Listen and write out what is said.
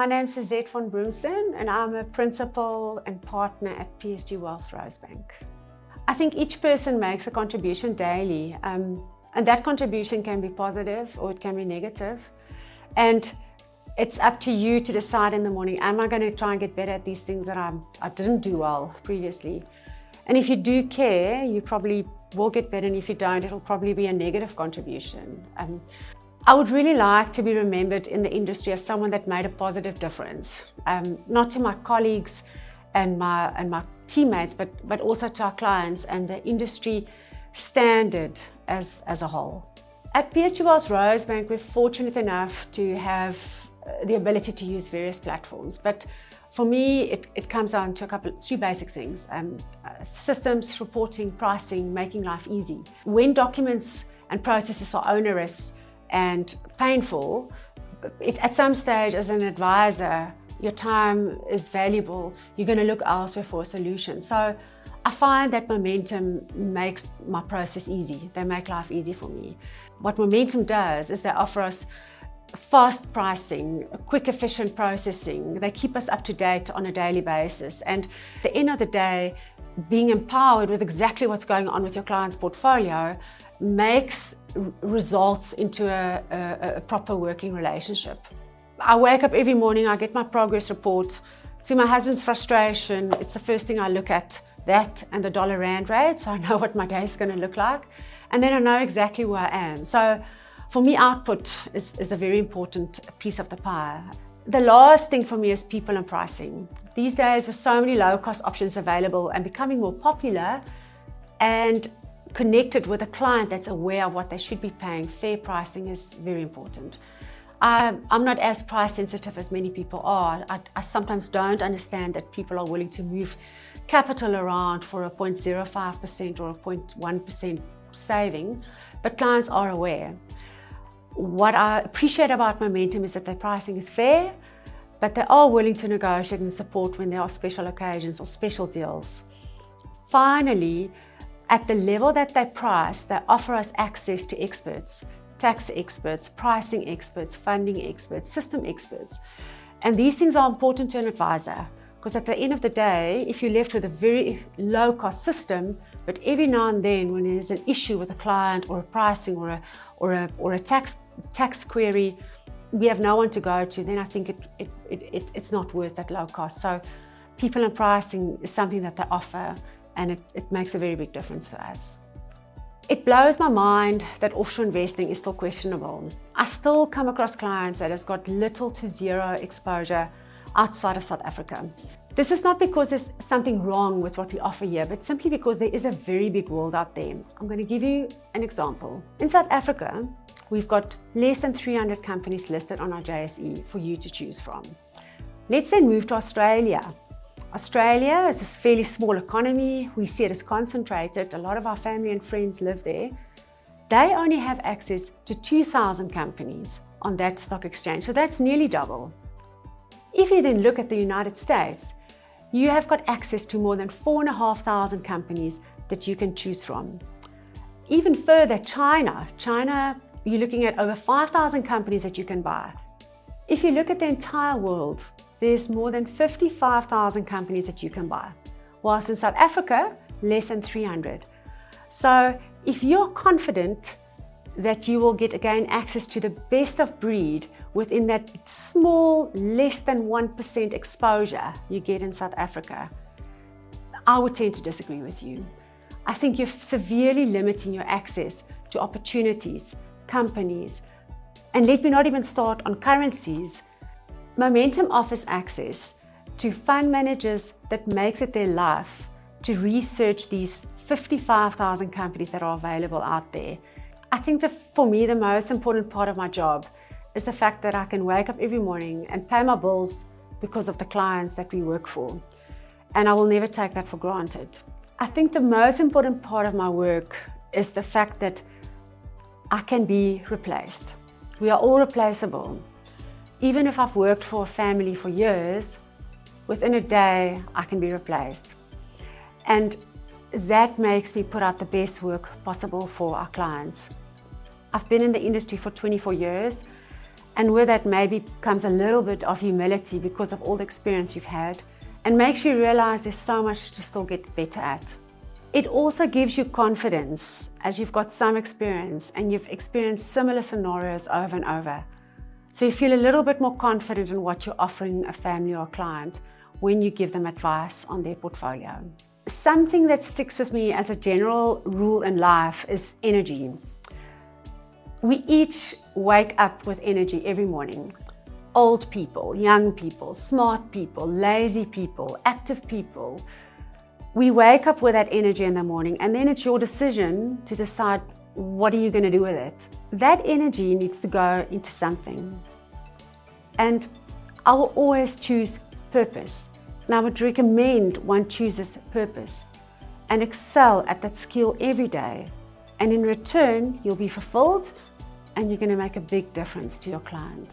My name is Suzette von Broembsen and I'm a principal and partner at PSG Wealth Rosebank. I think each person makes a contribution daily, and that contribution can be positive or it can be negative. And it's up to you to decide in the morning, am I going to try and get better at these things that I didn't do well previously? And if you do care, you probably will get better, and if you don't, it'll probably be a negative contribution. I would really like to be remembered in the industry as someone that made a positive difference, not to my colleagues and my teammates, but also to our clients and the industry standard as a whole. At PSG Wealth Rosebank, we're fortunate enough to have the ability to use various platforms, but for me, it comes down to three basic things: systems, reporting, pricing, making life easy. When documents and processes are onerous and painful, at some stage as an advisor, your time is valuable. You're going to look elsewhere for a solution. So I find that Momentum makes my process easy. They make life easy for me. What Momentum does is they offer us fast pricing, quick, efficient processing. They keep us up to date on a daily basis. And at the end of the day, being empowered with exactly what's going on with your client's portfolio makes results into a proper working relationship. I wake up every morning, I get my progress report. To my husband's frustration, it's the first thing I look at, that and the dollar-rand rate, so I know what my day is going to look like. And then I know exactly where I am. So for me, output is a very important piece of the pie. The last thing for me is people and pricing. These days, with so many low-cost options available and becoming more popular and connected with a client that's aware of what they should be paying, fair pricing is very important. I'm not as price sensitive as many people are. I sometimes don't understand that people are willing to move capital around for a 0.05% or a 0.1% saving, but clients are aware. What I appreciate about Momentum is that their pricing is fair, but they are willing to negotiate and support when there are special occasions or special deals. Finally, at the level that they price, they offer us access to experts, tax experts, pricing experts, funding experts, system experts. And these things are important to an advisor, because at the end of the day, if you're left with a very low-cost system, but every now and then when there's an issue with a client or a pricing or a tax query, we have no one to go to, then I think it's not worth that low cost. So people and pricing is something that they offer, and it makes a very big difference to us. It blows my mind that offshore investing is still questionable. I still come across clients that has got little to zero exposure outside of South Africa. This is not because there's something wrong with what we offer here, but simply because there is a very big world out there. I'm going to give you an example. In South Africa, we've got less than 300 companies listed on our JSE for you to choose from. Let's then move to Australia. Australia is a fairly small economy. We see it as concentrated. A lot of our family and friends live there. They only have access to 2,000 companies on that stock exchange, so that's nearly double. If you then look at the United States, you have got access to more than 4,500 companies that you can choose from. Even further, China, you're looking at over 5,000 companies that you can buy. If you look at the entire world, there's more than 55,000 companies that you can buy, whilst in South Africa, less than 300. So if you're confident that you will get again access to the best of breed within that small, less than 1% exposure you get in South Africa, I would tend to disagree with you. I think you're severely limiting your access to opportunities, companies, and let me not even start on currencies. Momentum offers access to fund managers that makes it their life to research these 55,000 companies that are available out there. I think that for me, the most important part of my job is the fact that I can wake up every morning and pay my bills because of the clients that we work for. And I will never take that for granted. I think the most important part of my work is the fact that I can be replaced. We are all replaceable. Even if I've worked for a family for years, within a day, I can be replaced. And that makes me put out the best work possible for our clients. I've been in the industry for 24 years, And with that maybe comes a little bit of humility because of all the experience you've had, and makes you realize there's so much to still get better at. It also gives you confidence as you've got some experience and you've experienced similar scenarios over and over. So you feel a little bit more confident in what you're offering a family or a client when you give them advice on their portfolio. Something that sticks with me as a general rule in life is energy. We each wake up with energy every morning. Old people, young people, smart people, lazy people, active people. We wake up with that energy in the morning, and then it's your decision to decide what are you going to do with it. That energy needs to go into something. And I will always choose purpose. And I would recommend one chooses purpose and excel at that skill every day. And in return, you'll be fulfilled and you're going to make a big difference to your client.